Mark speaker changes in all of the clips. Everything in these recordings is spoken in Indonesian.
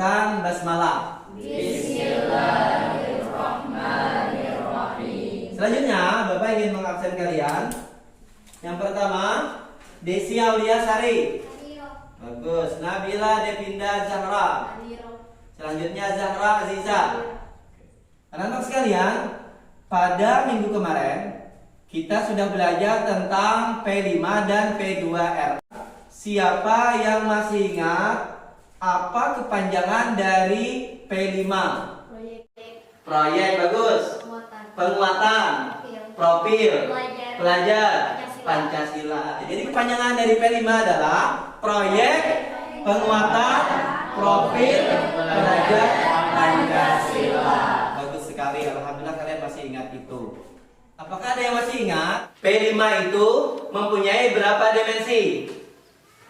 Speaker 1: bacakan basmalah.
Speaker 2: Bismillahirrahmanirrahim.
Speaker 1: Selanjutnya, Bapak ingin mengabsen kalian. Yang pertama, Desi Aulia Sari. Bagus. Nabila Devinda Zahra. Selanjutnya Zahra Aziza. Anak-anak sekalian, pada minggu kemarin kita sudah belajar tentang P5 dan P2R. Siapa yang masih ingat apa kepanjangan dari P5? Proyek, bagus. Penguatan, profil, pelajar, Pancasila. Jadi kepanjangan dari P5 adalah proyek, penguatan, profil, pelajar, Pancasila. Bagus sekali, alhamdulillah kalian masih ingat itu. Apakah ada yang masih ingat? P5 itu mempunyai berapa dimensi?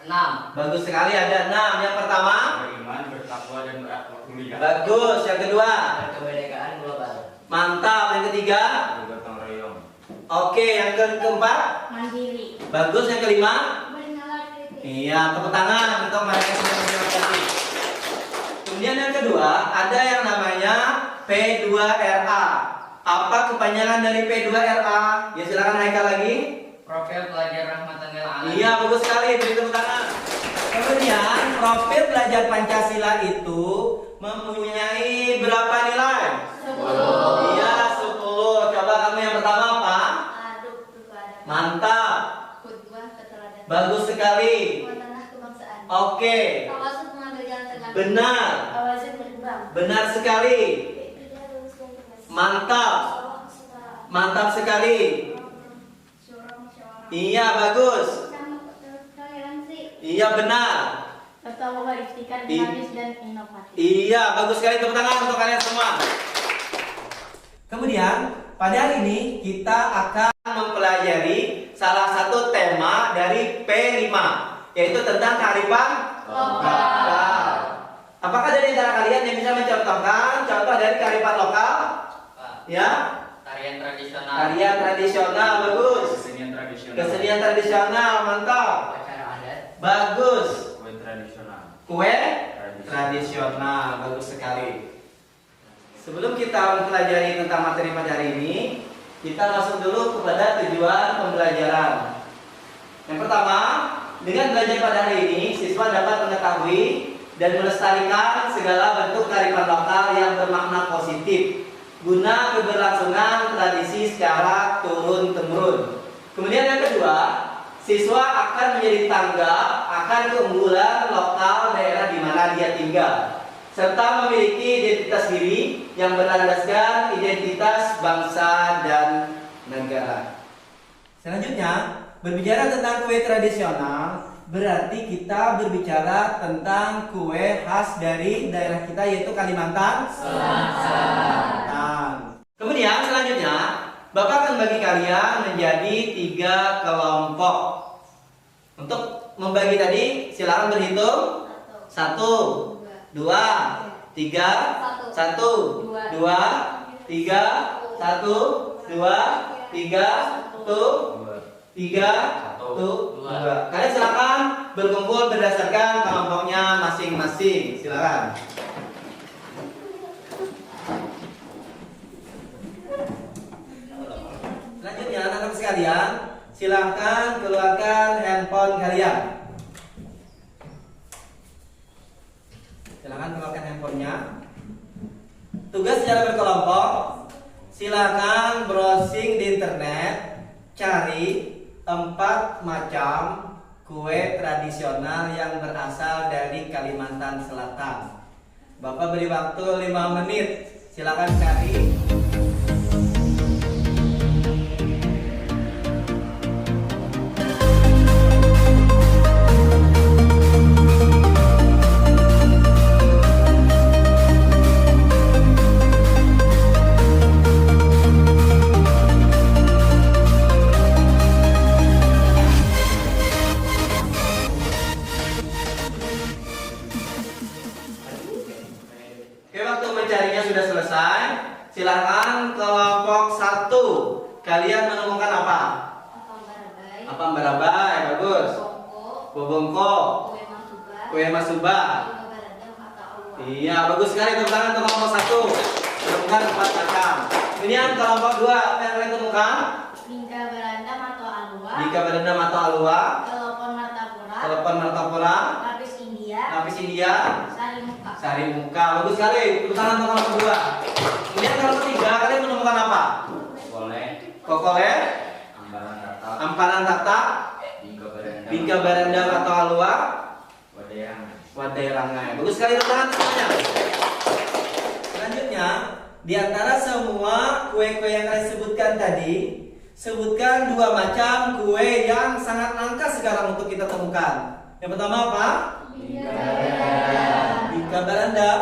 Speaker 2: 6.
Speaker 1: Bagus sekali, ada 6. Yang pertama?
Speaker 3: Beriman, bertakwa, dan berakhlak mulia.
Speaker 1: Bagus. Yang kedua?
Speaker 2: Kemerdekaan global.
Speaker 1: Mantap. Yang ketiga?
Speaker 3: Bergotong royong.
Speaker 1: Oke. Yang keempat?
Speaker 4: Mandiri.
Speaker 1: Bagus. Yang kelima?
Speaker 4: Bernalar kritis.
Speaker 1: Iya, tepuk tangan untuk mereka yang sudah berterima. Kemudian yang kedua, ada yang namanya P2RA. Apa kepanjangan dari P2RA? Ya silakan Haikal lagi.
Speaker 2: Profil pelajar rahmatan lil alamin.
Speaker 1: Iya, bagus sekali, beri tepuk tangan. Kemudian profil belajar Pancasila itu mempunyai berapa nilai?
Speaker 4: 10.
Speaker 1: Iya, 10. Coba kamu yang pertama apa?
Speaker 4: Aduk kepada
Speaker 1: Mantap.
Speaker 4: khutbah keteladanan.
Speaker 1: Bagus sekali.
Speaker 4: Tanah kebangsaan.
Speaker 1: Oke.
Speaker 4: Tawasul mengambil jalan tengah.
Speaker 1: Benar.
Speaker 4: Tawasul berkembang.
Speaker 1: Benar sekali.
Speaker 4: Tidak lulus dan tegas.
Speaker 1: Mantap.
Speaker 4: Sholat kesetaraan.
Speaker 1: Mantap sekali.
Speaker 4: Syura musyawarah.
Speaker 1: Iya, bagus.
Speaker 4: Sama toleransi.
Speaker 1: Iya, benar.
Speaker 4: Serta ikhtikar
Speaker 1: I-
Speaker 4: dinamis dan inovatif.
Speaker 1: Iya, bagus sekali. Tepuk tangan untuk kalian semua. Kemudian, pada hari ini kita akan mempelajari salah satu tema dari P5, yaitu tentang kearifan lokal. Apakah dari antara kalian yang bisa mencontohkan contoh dari kearifan lokal? Ya,
Speaker 2: Tarian tradisional.
Speaker 1: tarian tradisional, bagus.
Speaker 3: Kesenian tradisional.
Speaker 1: Kesenian tradisional, mantap.
Speaker 2: Upacara adat.
Speaker 1: Bagus.
Speaker 3: Kue tradisional.
Speaker 1: Kue tradisional, bagus sekali. Sebelum kita mempelajari tentang materi pada hari ini, kita langsung dulu kepada tujuan pembelajaran. Yang pertama, dengan belajar pada hari ini, siswa dapat mengetahui dan melestarikan segala bentuk kearifan lokal yang bermakna positif guna keberlangsungan tradisi secara turun-temurun. Kemudian yang kedua, siswa akan menjadi tanggap akan keunggulan lokal daerah di mana dia tinggal, serta memiliki identitas diri yang berlandaskan identitas bangsa dan negara. Selanjutnya, berbicara tentang kue tradisional, berarti kita berbicara tentang kue khas dari daerah kita, yaitu Kalimantan Selatan. Kemudian selanjutnya, Bapak akan bagi kalian menjadi 3 kelompok. Untuk membagi tadi, silakan berhitung. 1, 2, 3, 1, 2, 3, 1, 2, 3, 2. Kalian silakan berkumpul berdasarkan kelompoknya masing-masing. Silakan. Selanjutnya anak-anak sekalian, silakan keluarkan handphone kalian. Silakan keluarkan handphonenya. Tugas secara berkelompok, silakan browsing di internet, cari 4 macam kue tradisional yang berasal dari Kalimantan Selatan. Bapak beri waktu 5 menit. Silakan cari. Mencarinya sudah selesai. Silakan kelompok 1. Kalian menemukan apa? Apam barabai, bagus. Bobongko, kue masuba. Iya, bagus sekali. Tepuk tangan untuk kelompok 1. Temukan 4 macam. Kemudian kelompok 2, apa yang kalian temukan?
Speaker 4: Bingka berandam atau alua.
Speaker 1: Bingka berendam atau alua.
Speaker 4: Telepon martapura.
Speaker 1: Telepon martapura.
Speaker 4: Lapis India.
Speaker 1: Lapis India.
Speaker 4: Sari muka.
Speaker 1: Sari muka. Bagus sekali. Tepuk tangan untuk kelompok 2. Kemudian kelompok 3, kalian menemukan apa?
Speaker 3: Boleh.
Speaker 1: Kokole.
Speaker 3: Ambaran tatap.
Speaker 1: Amparan tata. Bingka berendam atau alua.
Speaker 3: Wadayang.
Speaker 1: Wadai rangai. Bagus sekali, tepuk tangan semuanya. Selanjutnya, di antara semua kue-kue yang kalian sebutkan tadi, sebutkan 2 macam kue yang sangat langka sekarang untuk kita temukan. Yang pertama apa? Bingka berendam.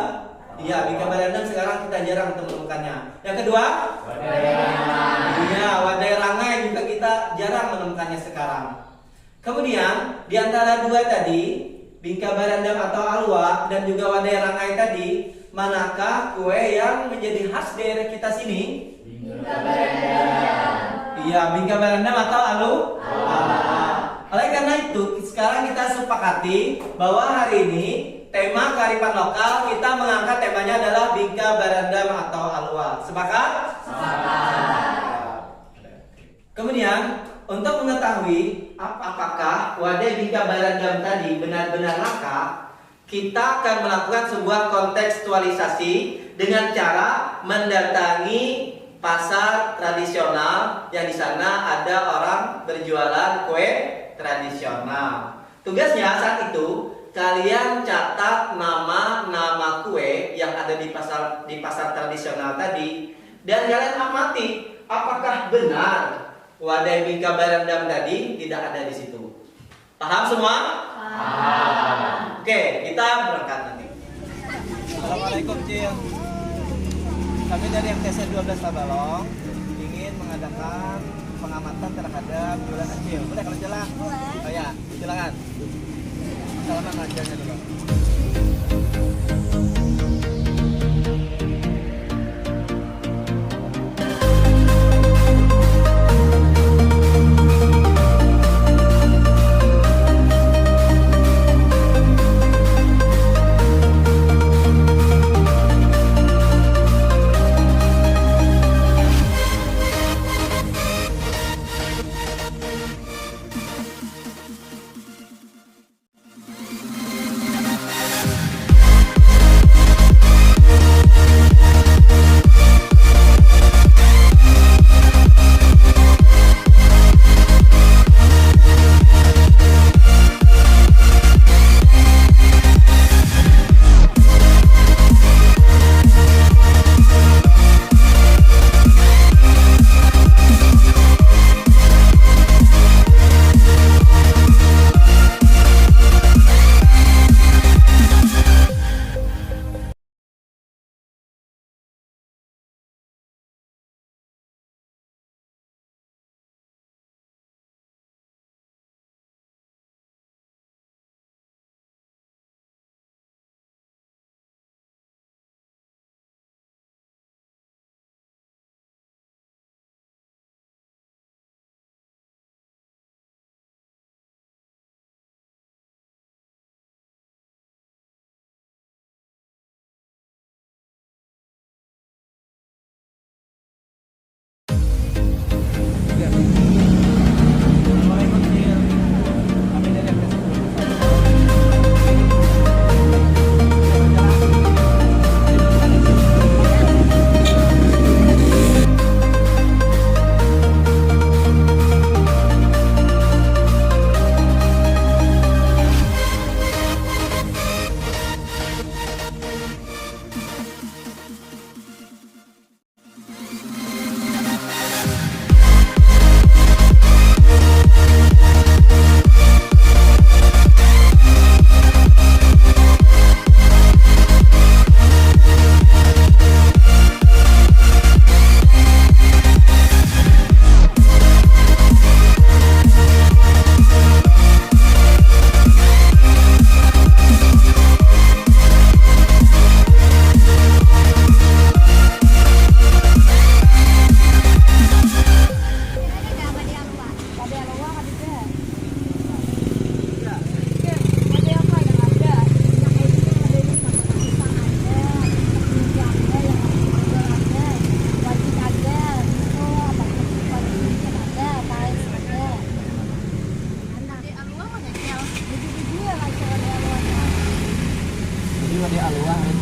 Speaker 1: Iya, bingka berendam sekarang kita jarang menemukannya. Yang kedua? Iya, wadai rangai juga kita jarang menemukannya sekarang. Kemudian, di antara 2 tadi, bingka berendam atau alwa dan juga wadai rangai tadi, manakah kue yang menjadi khas daerah kita sini?
Speaker 4: Bingka berandam.
Speaker 1: Iya, bingka berendam atau alwa. Oleh karena itu, sekarang kita sepakati bahwa hari ini tema kearifan lokal kita mengangkat temanya adalah bingka berendam atau alwa. Sepakat? Kemudian, untuk mengetahui apakah wadai bingka berendam tadi benar-benar langka, kita akan melakukan sebuah kontekstualisasi dengan cara mendatangi pasar tradisional yang di sana ada orang berjualan kue tradisional. Tugasnya saat itu kalian catat nama-nama kue yang ada di pasar tradisional tadi dan kalian amati apakah benar wadai bingka berendam tadi tidak ada di situ. Paham semua? Oke, kita berangkat nanti. Assalamualaikum, Cil. Kami dari MTC 12 Tabalong ingin mengadakan pengamatan terhadap jualan kecil. Boleh kalau jalan? Boleh. Oh ya, silakan. Salaman ngajarnya dulu.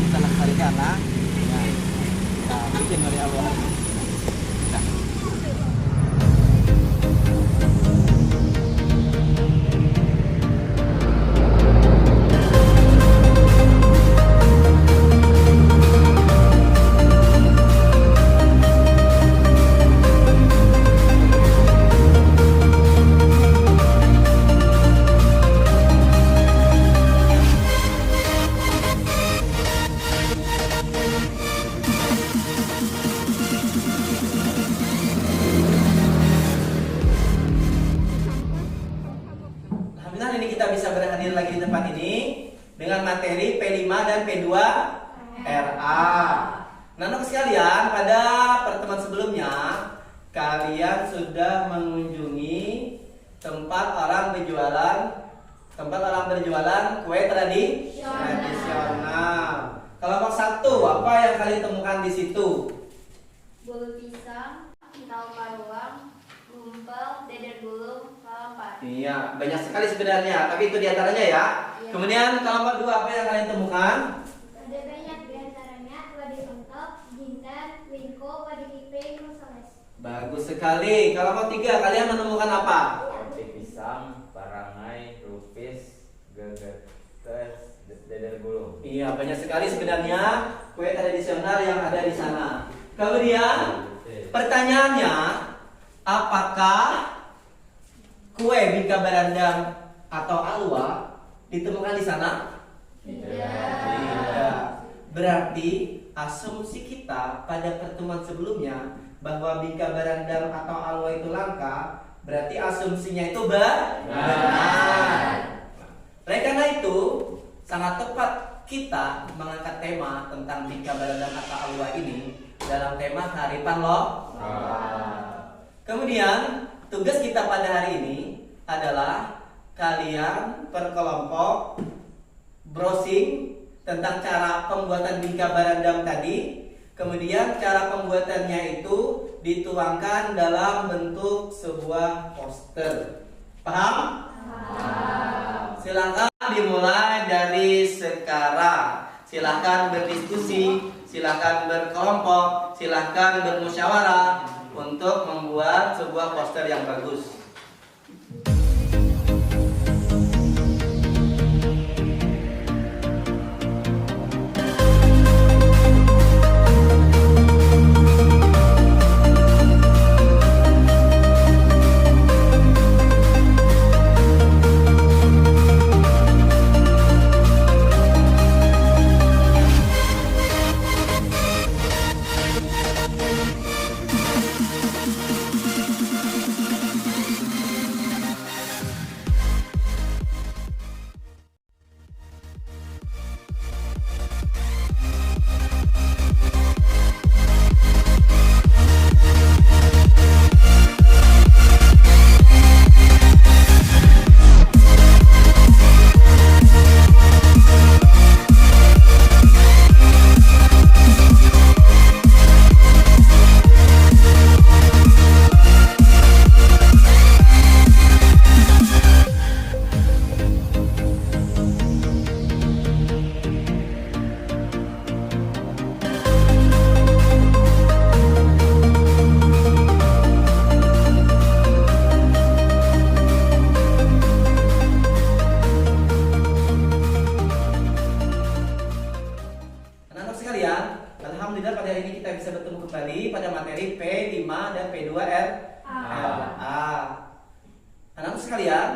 Speaker 1: kita lestarikan lah. Ya, kita bikin oleh Allah. Nah. Alhamdulillah ini kita bisa berhadir lagi di tempat ini dengan materi P5 dan P2 RA. Nah, anak sekalian, pada pertemuan sebelumnya kalian sudah mengunjungi tempat orang berjualan kue tradisional. Kelompok 1, apa yang kalian temukan di situ?
Speaker 4: Bolu pisang, tahu paruang, gumpal, deder gulung, lalapan.
Speaker 1: Iya, banyak sekali sebenarnya, tapi itu diantaranya ya.
Speaker 4: Iya.
Speaker 1: Kemudian kelompok 2, apa yang kalian temukan?
Speaker 4: Ada banyak diantaranya wadi pentol, jintan, wingko, wadi kiping, musoles.
Speaker 1: Bagus sekali. Kelompok 3, kalian menemukan apa?
Speaker 3: Roti pisang, parangai, lupis, gegetes, deder gulung.
Speaker 1: Iya, banyak sekali sebenarnya kue tradisional yang ada di sana. Kemudian pertanyaannya, apakah kue bingka barandang atau alwa ditemukan di sana? Tidak. Berarti asumsi kita pada pertemuan sebelumnya bahwa bingka barandang atau alwa itu langka, berarti asumsinya itu benar. Oleh karena itu, sangat tepat kita mengangkat tema tentang bingka barandang atau alwa ini dalam tema kearifan lokal. Kemudian tugas kita pada hari ini adalah kalian per kelompok browsing tentang cara pembuatan bingka barandang tadi. Kemudian cara pembuatannya itu dituangkan dalam bentuk sebuah poster. Paham? Silakan dimulai dari sekarang. Silakan berdiskusi, silakan berkelompok, silakan bermusyawarah untuk membuat sebuah poster yang bagus. Alhamdulillah pada hari ini kita bisa bertemu kembali pada materi P5 dan P2 RA. Anak-anak sekalian,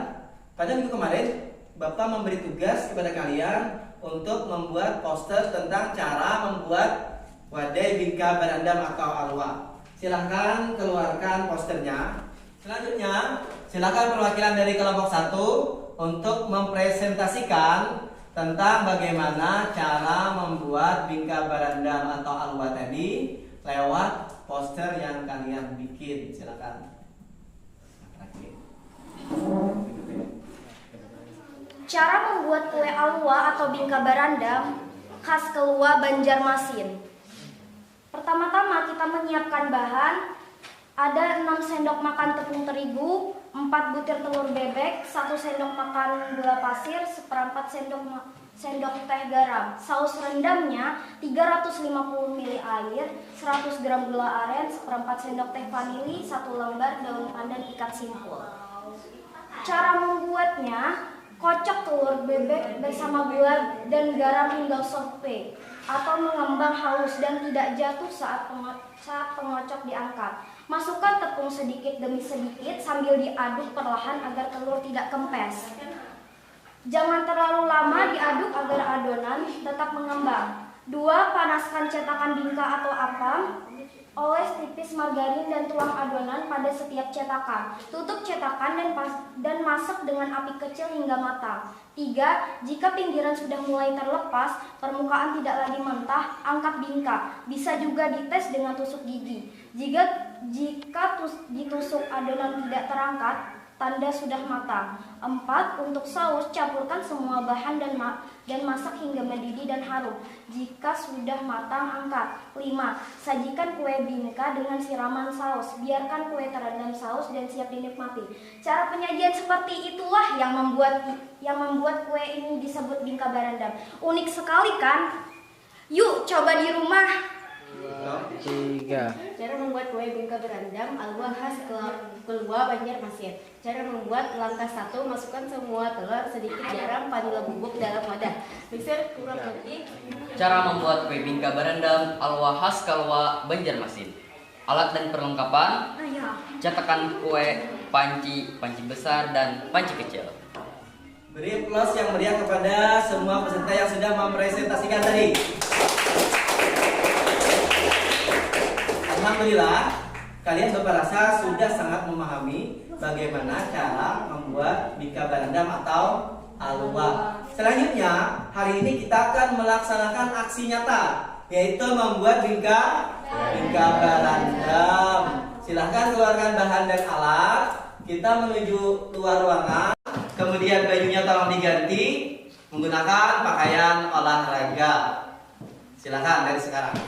Speaker 1: pada minggu kemarin Bapak memberi tugas kepada kalian untuk membuat poster tentang cara membuat wadai bingka barandam atau alwa. Silahkan keluarkan posternya. Selanjutnya, silakan perwakilan dari kelompok 1 untuk mempresentasikan tentang bagaimana cara membuat bingka barandam atau alwa tadi lewat poster yang kalian bikin. Silakan.
Speaker 5: Cara membuat kue alwa atau bingka barandam khas Kelua Banjarmasin. Pertama-tama kita menyiapkan bahan. Ada 6 sendok makan tepung terigu, 4 butir telur bebek, 1 sendok makan gula pasir, seperempat sendok sendok teh garam. Saus rendangnya 350 ml air, 100 gram gula aren, seperempat sendok teh vanili, 1 lembar daun pandan ikat simpul. Cara membuatnya, kocok telur bebek bersama gula dan garam hingga soft-baked atau mengembang halus dan tidak jatuh saat pengocok diangkat. Masukkan tepung sedikit demi sedikit sambil diaduk perlahan agar telur tidak kempes. Jangan terlalu lama diaduk agar adonan tetap mengembang. 2. Panaskan cetakan bingka atau apam. Oles tipis margarin dan tuang adonan pada setiap cetakan. Tutup cetakan dan masak dengan api kecil hingga matang. 3. Jika pinggiran sudah mulai terlepas, permukaan tidak lagi mentah, angkat bingka. Bisa juga dites dengan tusuk gigi. Jika ditusuk adonan tidak terangkat, tanda sudah matang. 4. Untuk saus, campurkan semua bahan dan masak hingga mendidih dan harum. Jika sudah matang, angkat. 5. Sajikan kue bingka dengan siraman saus. Biarkan kue terendam saus dan siap dinikmati. Cara penyajian seperti itulah yang membuat kue ini disebut bingka barandam. Unik sekali kan? Yuk coba di rumah.
Speaker 3: 3.
Speaker 6: Cara membuat kue bingka berandam alwa khas Kelua Banjarmasin. Cara membuat: langkah 1, masukkan semua telur, sedikit garam, vanila bubuk dalam wadah. Mixer kurang lebih.
Speaker 2: Cara membuat kue bingka berendam alwa khas Kelua Banjarmasin. Alat dan perlengkapan: cetakan kue, panci besar dan panci kecil.
Speaker 1: Beri plus yang meriah kepada semua peserta yang sudah mempresentasikan tadi. Alhamdulillah, kalian berasa sudah sangat memahami bagaimana cara membuat bingka barandam atau alwa. Selanjutnya, hari ini kita akan melaksanakan aksi nyata, yaitu membuat bingka barandam. Silahkan keluarkan bahan dan alat. Kita menuju luar ruangan. Kemudian bajunya tolong diganti menggunakan pakaian olahraga. Silahkan dari sekarang.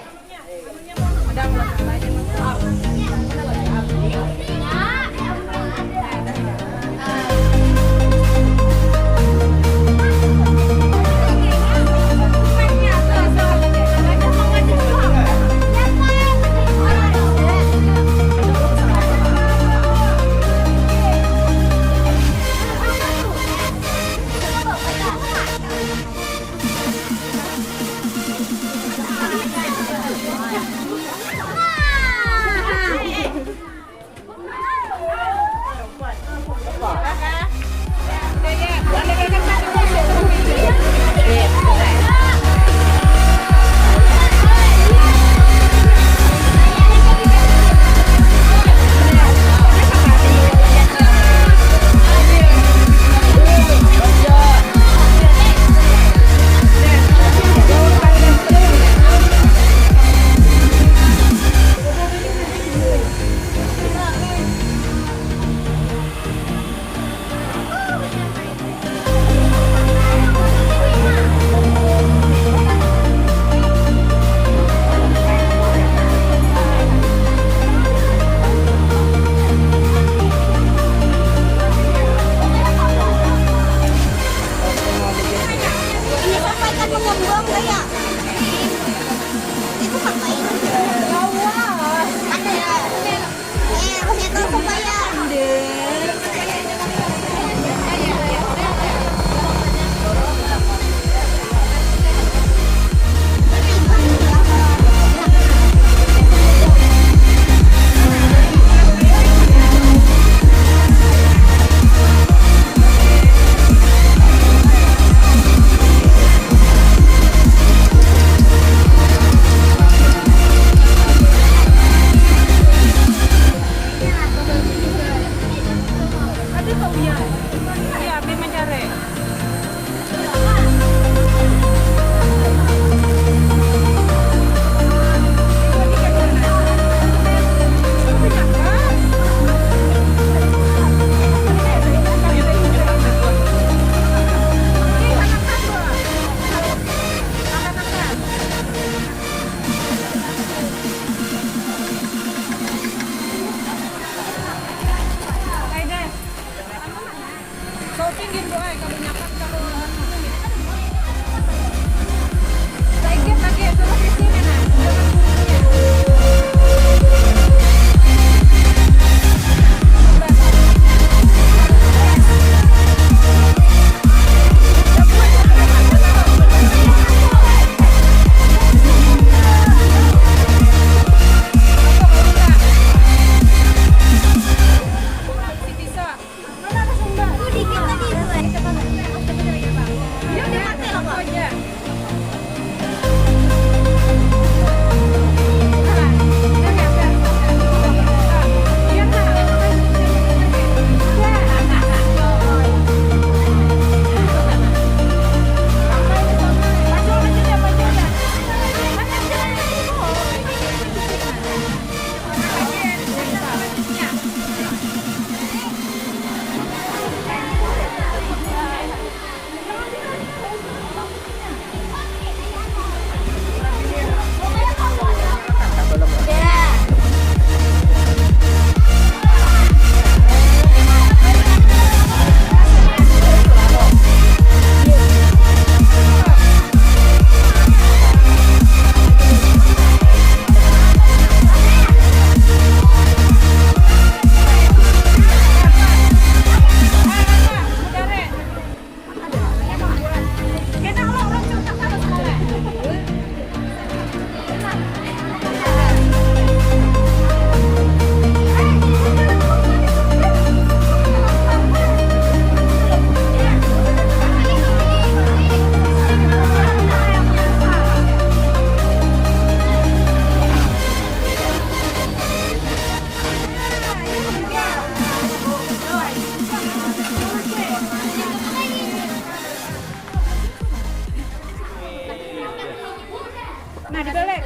Speaker 7: Nah, dibalik.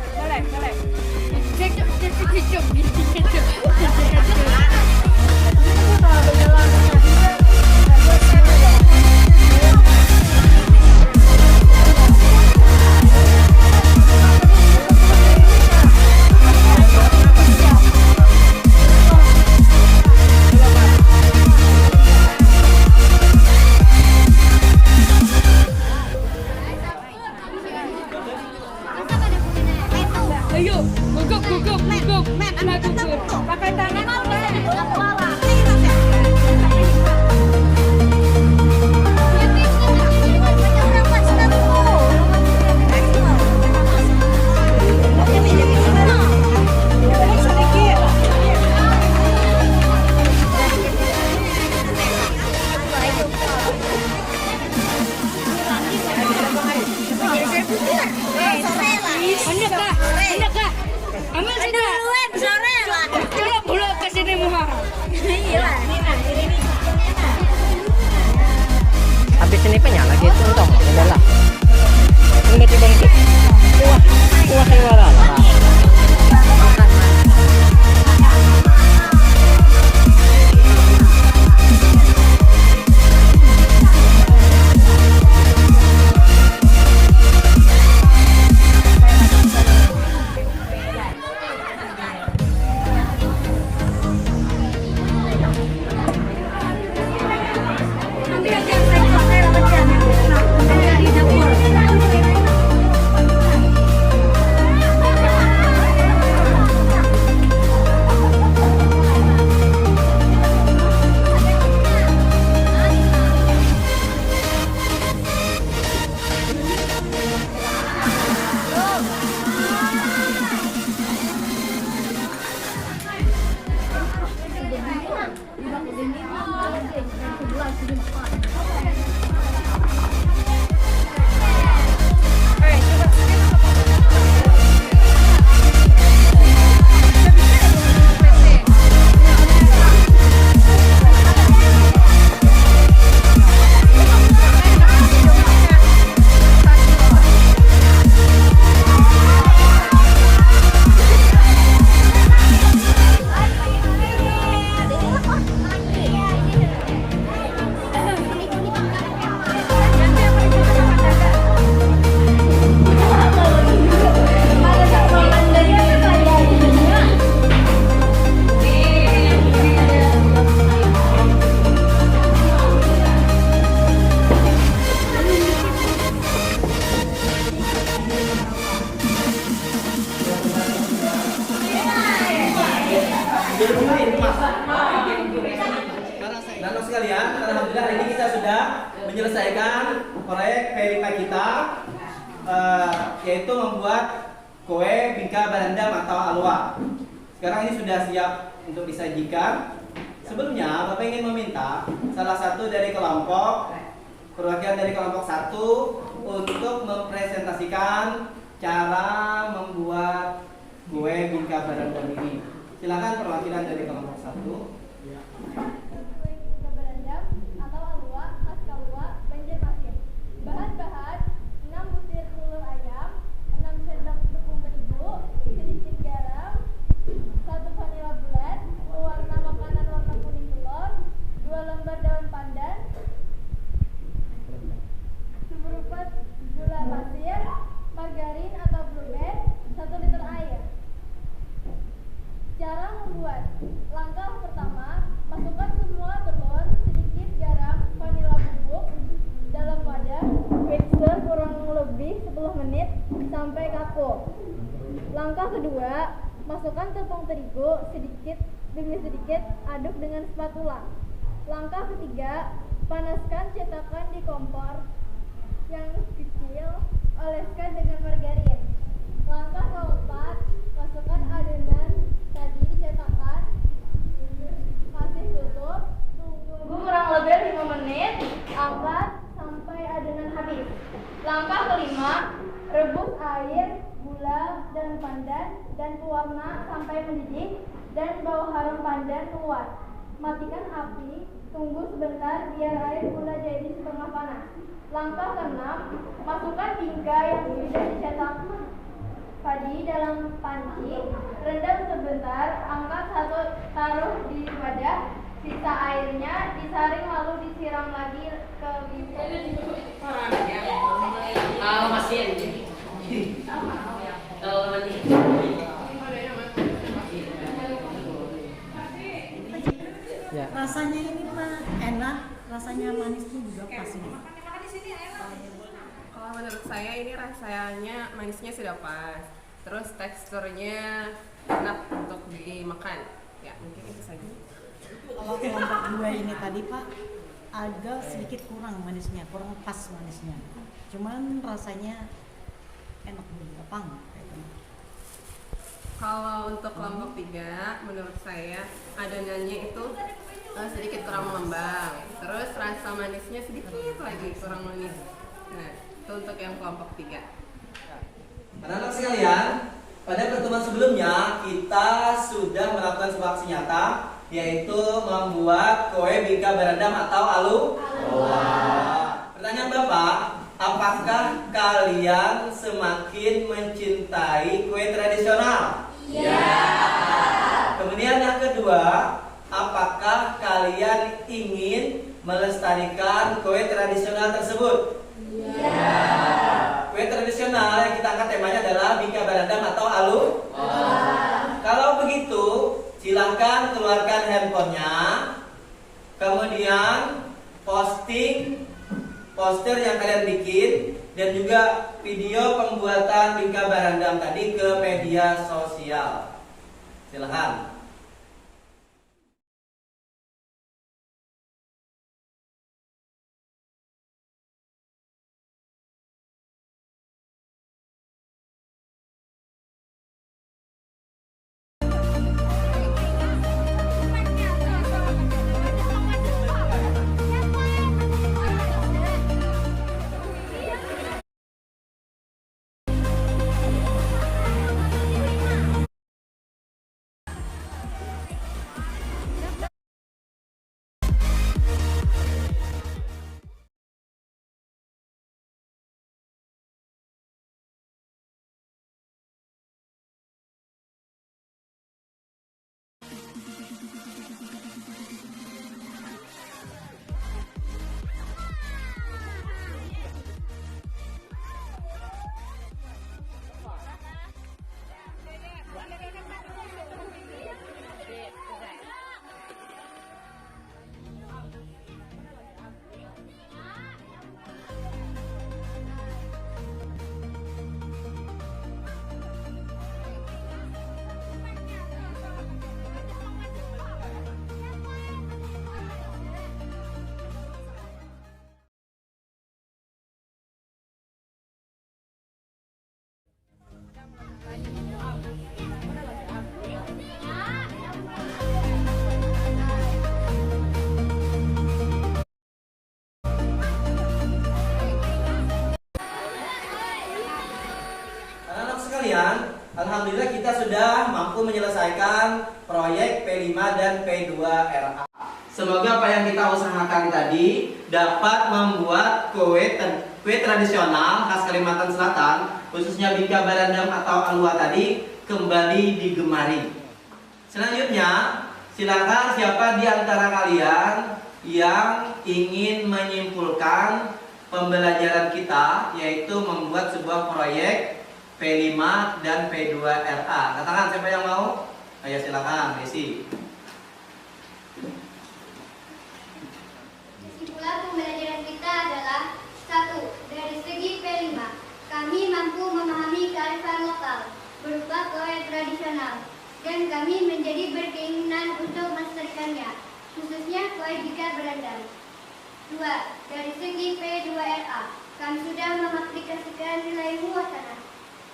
Speaker 7: Cek. Ayo, gugup. Anak gugur. Pakai tangan. Hendak kah? Ambil sudah. Sore lah. Pulang ke sini Muha. Iya.
Speaker 3: Habis ini penyala gitu dong, udahlah. Ini bangkit. Wah, hewan.
Speaker 1: Anak sekalian, alhamdulillah hari ini kita sudah menyelesaikan proyek PLK kita, yaitu membuat kue bingka barandam atau alwa. Sekarang ini sudah siap untuk disajikan. Sebelumnya Bapak ingin meminta salah satu dari kelompok, perwakilan dari kelompok 1 untuk mempresentasikan cara membuat kue bingka barandam ini. Silakan perwakilan dari kelompok 1.
Speaker 4: Bahan-bahan 6 butir telur ayam, 6 sendok tepung terigu, sedikit garam, 1 vanila bulat, pewarna makanan warna kuning telur, 2 lembar daun pandan, seperempat gula pasir, margarin atau blue band, 1 liter air. Cara membuat. Langkah pertama, masukkan semua telur, sedikit garam, vanila bubuk dalam wadah, mixer kurang lebih 10 menit sampai kaku. Langkah kedua, masukkan tepung terigu sedikit demi sedikit, aduk dengan spatula. Langkah ketiga, panaskan cetakan di kompor yang kecil, oleskan dengan margarin. Langkah keempat, masukkan adonan tadi di cetakan, kasih tutup, tunggu kurang lebih 5 menit, angkat sampai adonan habis. Langkah kelima, rebus air, gula, dan pandan dan pewarna sampai mendidih dan bau harum pandan keluar. Matikan api, tunggu sebentar biar air gula jadi setengah panas. Langkah keenam, masukkan bingka yang sudah dicetak tadi dalam panci, rendam sebentar, angkat satu, taruh di wadah, sisa airnya disaring lalu disiram lagi ke bibir.
Speaker 3: Ya.
Speaker 8: Rasanya ini Pak enak, rasanya manisnya juga pas ini.
Speaker 9: Kalau menurut saya ini rasanya manisnya sudah pas, terus teksturnya enak untuk dimakan. Ya mungkin itu saja.
Speaker 8: Kalau kelompok 2 ini tadi Pak agak sedikit kurang manisnya, kurang pas manisnya. Cuman rasanya enak juga pang.
Speaker 9: Kalau untuk kelompok 3, menurut saya adonannya itu sedikit kurang mengembang, terus rasa manisnya sedikit lagi kurang manis. Nah, itu untuk yang kelompok 3.
Speaker 1: Anak-anak sekalian, pada pertemuan sebelumnya kita sudah melakukan sebuah aksi nyata, yaitu membuat kue bingka berendam atau alua. Pertanyaan Bapak, apakah kalian semakin mencintai kue tradisional? Ya. Kemudian yang kedua, apakah kalian ingin melestarikan kue tradisional tersebut? Ya. Kue tradisional yang kita angkat temanya adalah bingka berendam atau alua. Kalau begitu, silahkan keluarkan handphonenya, kemudian posting poster yang kalian bikin dan juga video pembuatan bingka berendam tadi ke media sosial. Silahkan. Alhamdulillah kita sudah mampu menyelesaikan proyek P5 dan P2RA. Semoga apa yang kita usahakan tadi dapat membuat kue tradisional khas Kalimantan Selatan, khususnya bingka berendam atau alua tadi, kembali digemari. Selanjutnya, silakan siapa di antara kalian yang ingin menyimpulkan pembelajaran kita, yaitu membuat sebuah proyek P5 dan P2RA. Katakan siapa yang mau? Ayo silakan, Desi.
Speaker 10: Kesimpulan pembelajaran kita adalah 1. Dari segi P5, kami mampu memahami kearifan lokal berupa kue tradisional dan kami menjadi berkeinginan untuk melestarikannya, khususnya kue bingka berendam. 2. Dari segi P2RA, kami sudah mengaplikasikan nilai muatanah,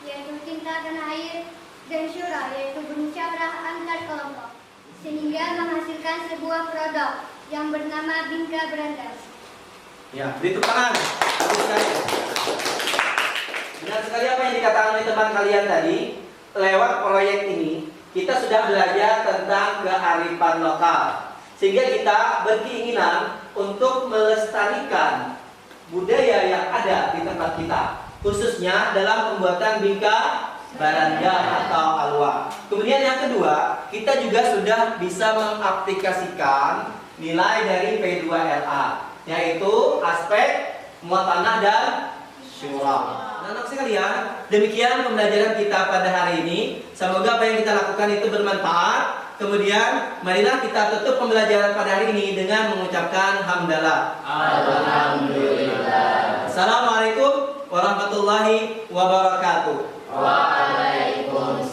Speaker 10: yaitu cinta tanah air, dan syura, yaitu bermusyawarah antar kelompok, sehingga menghasilkan sebuah produk yang bernama bingka berendam.
Speaker 1: Ya, beri tepuk tangan. Bagus sekali. Benar sekali apa yang dikatakan oleh teman kalian tadi. Lewat proyek ini, kita sudah belajar tentang kearifan lokal, sehingga kita berkeinginan untuk melestarikan budaya yang ada di tempat kita, khususnya dalam pembuatan bingka barandam atau alwa. Kemudian yang kedua, kita juga sudah bisa mengaplikasikan nilai dari P2LA, yaitu aspek muatanah dan syura. Anak sekalian, demikian pembelajaran kita pada hari ini. Semoga apa yang kita lakukan itu bermanfaat. Kemudian marilah kita tutup pembelajaran pada hari ini dengan mengucapkan hamdalah. Alhamdulillah. Assalamualaikum warahmatullahi wabarakatuh. Waalaikumsalam.